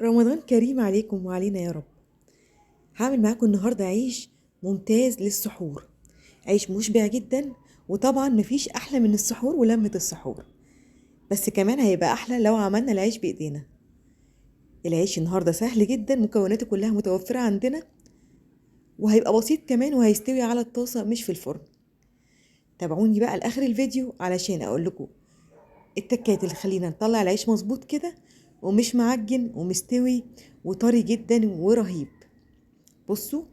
رمضان كريم عليكم وعلينا يا رب. هعمل معاكم النهاردة عيش ممتاز للسحور. عيش مشبع جدا، وطبعا مفيش أحلى من السحور ولمة السحور. بس كمان هيبقى أحلى لو عملنا العيش بإيدينا. العيش النهاردة سهل جدا، مكوناته كلها متوفرة عندنا، وهيبقى بسيط كمان وهيستوي على الطاسة مش في الفرن. تابعوني بقى لآخر الفيديو علشان أقول لكم التكات اللي تخلينا نطلع العيش مظبوط كده، ومش معجن ومستوي وطري جدا ورهيب. بصوا،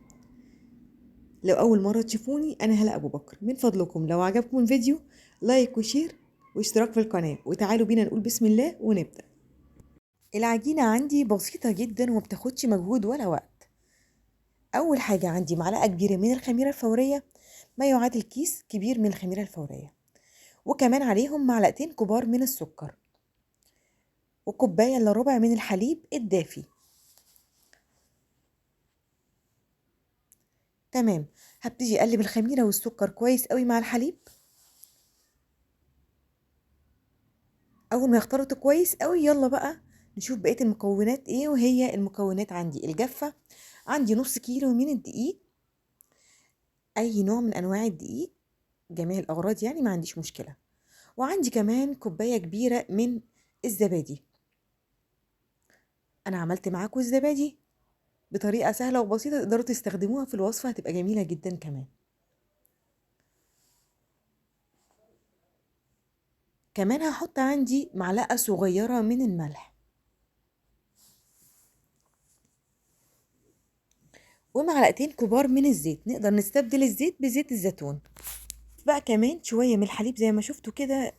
لو أول مرة تشوفوني أنا هلا أبو بكر. من فضلكم لو عجبكم الفيديو لايك وشير واشتراك في القناة، وتعالوا بينا نقول بسم الله ونبدأ. العجينة عندي بسيطة جدا ومبتاخدش مجهود ولا وقت. أول حاجة عندي معلقة كبيرة من الخميرة الفورية، ما يعادل كيس كبير من الخميرة الفورية، وكمان عليهم معلقتين كبار من السكر، وكوباية إلا ربع من الحليب الدافي. تمام. هبتدي أقلب الخميرة والسكر كويس قوي مع الحليب. اول ما يختلطوا كويس قوي يلا بقى نشوف بقية المكونات ايه. وهي المكونات عندي الجافة، عندي نص كيلو من الدقيق، اي نوع من انواع الدقيق، جميع الاغراض يعني ما عنديش مشكلة. وعندي كمان كوباية كبيرة من الزبادي. انا عملت معاكم الزبادي بطريقة سهلة وبسيطة، تقدروا تستخدموها في الوصفة، هتبقى جميلة جدا كمان. كمان هحط عندي معلقة صغيرة من الملح، ومعلقتين كبار من الزيت. نقدر نستبدل الزيت بزيت الزيتون. بقى كمان شوية من الحليب زي ما شفتوا كده،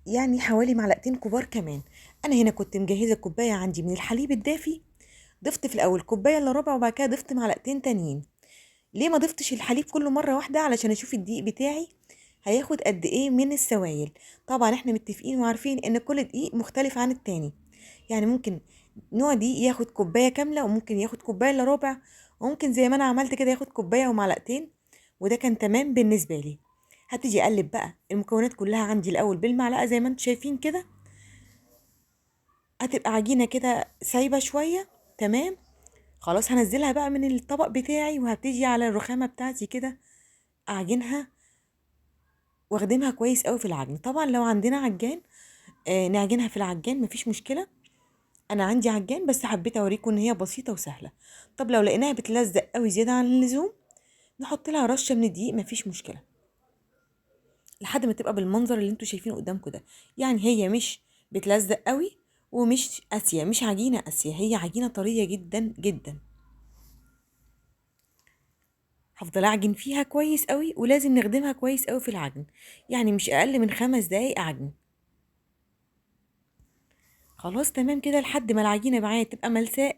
يعني حوالي معلقتين كبار كمان. انا هنا كنت مجهزة كوباية عندي من الحليب الدافي، ضفت في الاول كوباية الا ربع، وبعد كده ضفت معلقتين تانيين. ليه ما ضفتش الحليب كله مرة واحدة؟ علشان اشوف الدقيق بتاعي هياخد قد ايه من السوائل. طبعا احنا متفقين وعارفين ان كل دقيق مختلف عن التاني، يعني ممكن نوع دقيق ياخد كوباية كاملة، وممكن ياخد كوباية الا ربع، وممكن زي ما انا عملت كده ياخد كوباية ومعلقتين، وده كان تمام بالنسبة لي. هبتدي اقلب بقى المكونات كلها عندي الاول بالمعلقة زي ما انتم شايفين كده. هتبقى عجينة كده سايبة شوية. تمام. خلاص هنزلها بقى من الطبق بتاعي، وهبتدي على الرخامة بتاعتي كده اعجنها واخدمها كويس قوي في العجن. طبعا لو عندنا عجان نعجنها في العجان مفيش مشكلة. انا عندي عجان بس حبيت اوريكم ان هي بسيطة وسهلة. طب لو لقيناها بتلزق قوي زيادة عن اللزوم، نحط لها رشة من الدقيق مفيش مشكلة، لحد ما تبقى بالمنظر اللي انتوا شايفينه قدامكم ده. يعني هي مش بتلزق قوي ومش قاسية، مش عجينة قاسية، هي عجينة طرية جدا جدا. هفضل اعجن فيها كويس قوي، ولازم نخدمها كويس قوي في العجن، يعني مش اقل من 5 دقايق عجن. خلاص تمام كده لحد ما العجينة معايا تبقى ملساء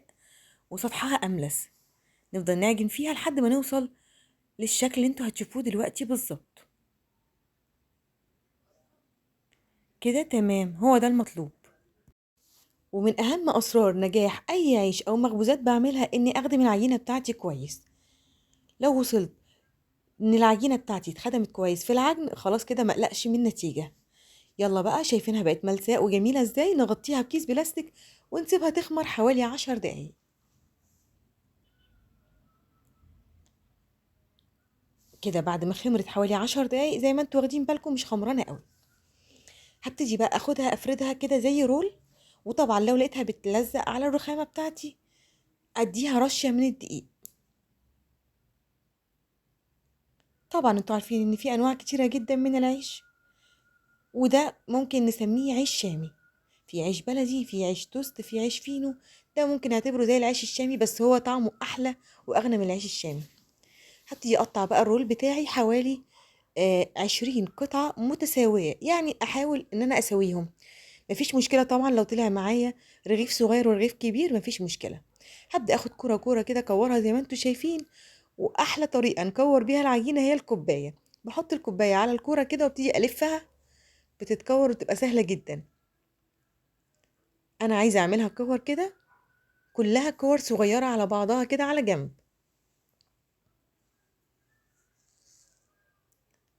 وسطحها املس. نفضل نعجن فيها لحد ما نوصل للشكل اللي انتوا هتشوفوه دلوقتي بالظبط كده. تمام، هو ده المطلوب. ومن اهم اسرار نجاح اي عيش او مخبوزات بعملها اني اخدم العجينة بتاعتي كويس. لو وصلت ان العجينة بتاعتي اتخدمت كويس في العجن، خلاص كده مقلقش من النتيجة. يلا بقى، شايفينها بقت ملساء وجميلة ازاي؟ نغطيها بكيس بلاستيك ونسيبها تخمر حوالي 10 دقايق. كده بعد ما خمرت حوالي 10 دقايق زي ما انتوا واخدين بالكم مش خمرانة قوي، هبتدي بقى اخدها افردها كده زي رول. وطبعا لو لقيتها بتلزق على الرخامة بتاعتي اديها رشة من الدقيق. طبعا انتوا عارفين ان في انواع كتيرة جدا من العيش، وده ممكن نسميه عيش شامي. في عيش بلدي، في عيش توست، في عيش فينو. ده ممكن نعتبره زي العيش الشامي، بس هو طعمه احلى واغنى من العيش الشامي. هبتدي اقطع بقى الرول بتاعي حوالي 20 قطعة متساوية، يعني احاول ان انا اسويهم. مفيش مشكلة طبعا لو طلع معايا رغيف صغير ورغيف كبير، مفيش مشكلة. هبدأ اخد كرة كرة كده اكورها زي ما انتوا شايفين. واحلى طريقة نكور بيها العجينة هي الكوباية. بحط الكوباية على الكرة كده وابتدي الفها، بتتكور وتبقى سهلة جدا. انا عايزة اعملها كور كده، كلها كور صغيرة على بعضها كده على جنب.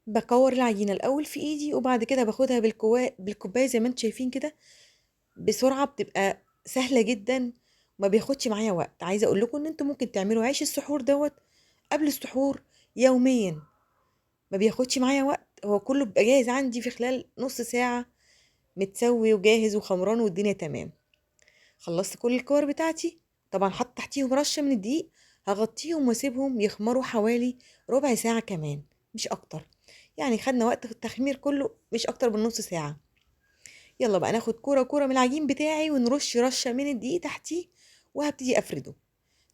بكور العجينة الاول في ايدي، وبعد كده باخدها بالكوباية زي ما انتوا شايفين كده. بسرعة بتبقى سهلة جدا، ما بياخدش معايا وقت. عايزه اقول لكم ان انتوا ممكن تعملوا عيش السحور دوت قبل السحور يوميا، ما بياخدش معايا وقت، هو كله بيبقى جاهز عندي في خلال نص ساعه، متسوي وجاهز وخمران والدنيا تمام. خلصت كل الكور بتاعتي، طبعا حط تحتيهم رشه من الدقيق، هغطيهم واسيبهم يخمروا حوالي ربع ساعه كمان، مش اكتر. يعني خدنا وقت التخمير كله مش اكتر من نص ساعه. يلا بقى ناخد كوره كوره من العجين بتاعي ونرش رشه من الدقيق تحتيه، وهبتدي افرده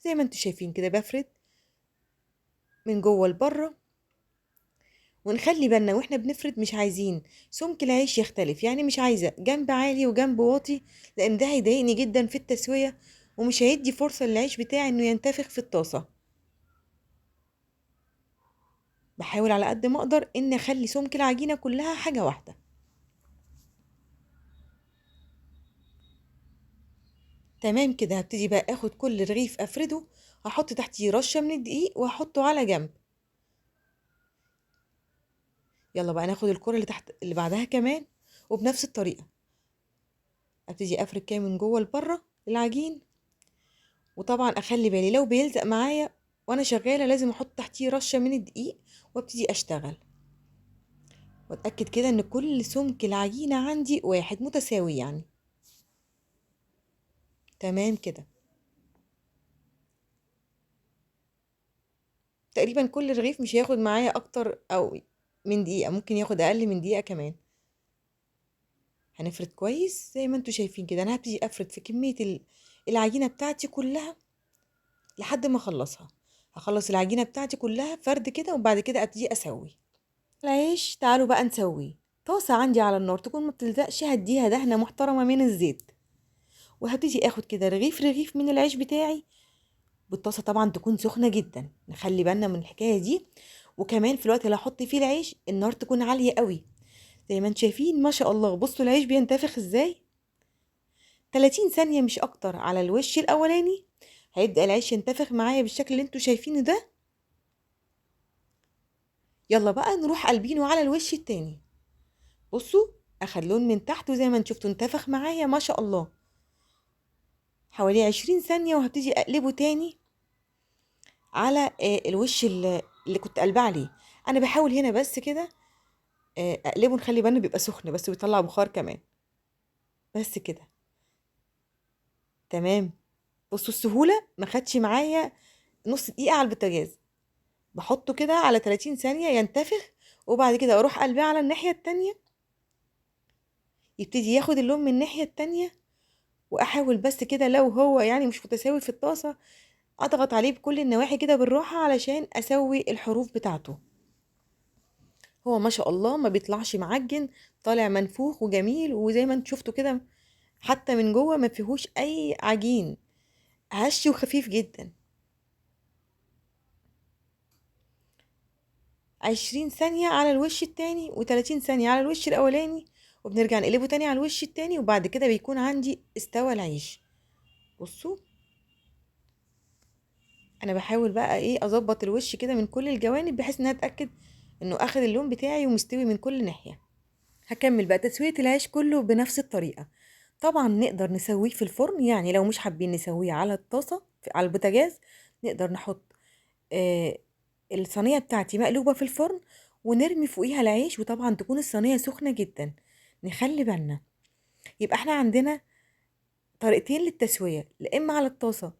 زي ما انتوا شايفين كده، بفرد من جوه لبره. ونخلي بالنا واحنا بنفرد مش عايزين سمك العيش يختلف، يعني مش عايزه جنب عالي وجنب واطي، لان ده هيضايقني جدا في التسويه ومش هيدي فرصه للعيش بتاعي انه ينتفخ في الطاسه. بحاول على قد ما اقدر ان اخلي سمك العجينه كلها حاجه واحده. تمام كده، هبتدي بقى اخد كل رغيف افرده، هحط تحتيه رشه من الدقيق وهحطه على جنب. يلا بقى ناخد الكرة اللي تحت اللي بعدها كمان، وبنفس الطريقة ابتدي افرد كده من جوه لبره العجين. وطبعا اخلي بالي لو بيلزق معايا وانا شغالة لازم احط تحتيه رشة من الدقيق وابتدي اشتغل، واتأكد كده ان كل سمك العجينة عندي واحد متساوي يعني. تمام كده، تقريبا كل رغيف مش هياخد معايا اكتر او من دقيقة، ممكن ياخد اقل من دقيقة كمان. هنفرد كويس زي ما انتوا شايفين كده، انا هبتدي افرد في كمية العجينة بتاعتي كلها لحد ما اخلصها. هخلص العجينة بتاعتي كلها فرد كده، وبعد كده ابتدي اسوي العيش. تعالوا بقى نسويه. طاسة عندي على النار تكون ما بتلزقش، هديها دهنة محترمة من الزيت، وهبتدي اخد كده رغيف رغيف من العيش بتاعي. بالطاسة طبعا تكون سخنة جدا، نخلي بالنا من الحكاية دي. وكمان في الوقت اللي هحط فيه العيش النار تكون عالية قوي. زي ما انتم شايفين ما شاء الله، بصوا العيش بينتفخ ازاي. 30 ثانية مش اكتر على الوش الاولاني هيبدأ العيش ينتفخ معايا بالشكل اللي انتوا شايفينه ده. يلا بقى نروح قلبينه على الوش التاني. بصوا اخد لون من تحت، وزي ما انتم شفتوا انتفخ معايا ما شاء الله حوالي 20 ثانية، وهبتدي اقلبه تاني على الوش اللي كنت قلبه عليه. انا بحاول هنا بس كده اقلبه، نخلي بالنا بيبقى سخن بس بيطلع بخار كمان. بس كده تمام. بصوا السهولة، ما خدش معايا نص دقيقة على البوتاجاز. بحطه كده على 30 ثانية ينتفخ، وبعد كده اروح قلبيه على الناحية التانية يبتدي ياخد اللون من الناحية التانية. واحاول بس كده لو هو يعني مش متساوي في الطاسة اضغط عليه بكل النواحي كده بالراحة علشان اسوي الحروف بتاعته. هو ما شاء الله ما بيطلعش معجن، طالع منفوخ وجميل، وزي ما انتوا شفتوا كده حتى من جوه ما فيهوش اي عجين، هش وخفيف جدا. 20 ثانية على الوش التاني و30 ثانية على الوش الاولاني، وبنرجع نقلبه تاني على الوش التاني، وبعد كده بيكون عندي استوى العيش. بصوا انا بحاول بقى ايه اظبط الوش كده من كل الجوانب بحيث انها اتاكد انه اخد اللون بتاعي ومستوي من كل ناحية. هكمل بقى تسوية العيش كله بنفس الطريقة. طبعا نقدر نسويه في الفرن، يعني لو مش حابين نسويه على الطاسة على البوتاجاز نقدر نحط آه الصينية بتاعتي مقلوبة في الفرن ونرمي فوقيها العيش، وطبعا تكون الصينية سخنة جدا. نخلي بالنا، يبقى احنا عندنا طريقتين للتسوية، لا اما على الطاسة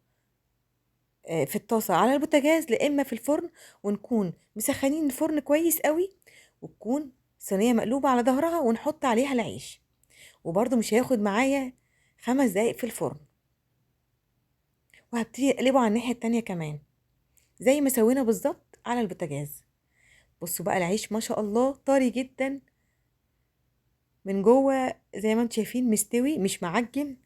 في الطاسة على البوتاجاز، لا اما في الفرن، ونكون مسخنين الفرن كويس قوي، وتكون صينية مقلوبة على ظهرها ونحط عليها العيش. وبرده مش هياخد معايا 5 دقايق في الفرن، وهبتدي اقلبه على الناحية التانية كمان زي ما سوينا بالظبط على البوتاجاز. بصوا بقى العيش ما شاء الله طري جدا من جوه، زي ما انتم شايفين مستوي مش معجن،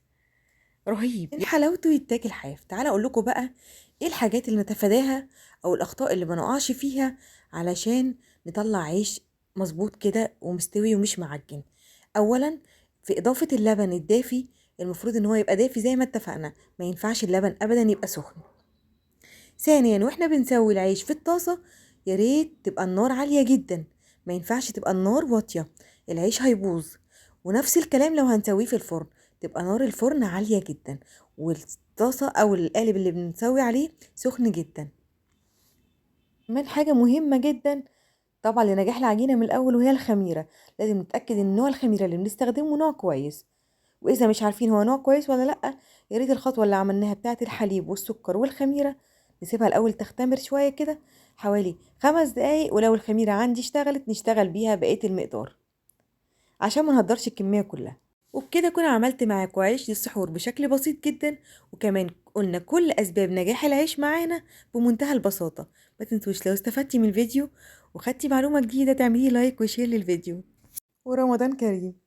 رهيب من حلاوته يتاكل حاف. تعالى اقول لكم بقى ايه الحاجات اللي نتفاداها او الاخطاء اللي ما نقعش فيها علشان نطلع عيش مظبوط كده ومستوي ومش معجن. اولا في اضافة اللبن الدافي، المفروض ان هو يبقى دافي زي ما اتفقنا، ما ينفعش اللبن ابدا يبقى سخن. ثانيا واحنا بنسوي العيش في الطاسة يا ريت تبقى النار عالية جدا، ما ينفعش تبقى النار واطية، العيش هيبوظ. ونفس الكلام لو هنسويه في الفرن، تبقى نار الفرن عالية جدا الطاسة او القالب اللي بنسوي عليه سخن جدا. كمان حاجة مهمة جدا طبعا لنجاح العجينة من الأول، وهي الخميرة. لازم نتأكد إن نوع الخميرة اللي بنستخدمه نوع كويس. وإذا مش عارفين هو نوع كويس ولا لأ، يا ريت الخطوة اللي عملناها بتاعة الحليب والسكر والخميرة نسيبها الأول تختمر شوية كده حوالي 5 دقايق، ولو الخميرة عندي اشتغلت نشتغل بيها بقية المقدار عشان ما نهدرش الكمية كلها. وبكده كنا عملت معاكم عيش للسحور بشكل بسيط جدا، وكمان قلنا كل أسباب نجاح العيش معانا بمنتهى البساطة. ما تنسوش لو استفدتي من الفيديو وخدتي معلومة جديدة تعملي لايك وشير للفيديو. ورمضان كريم.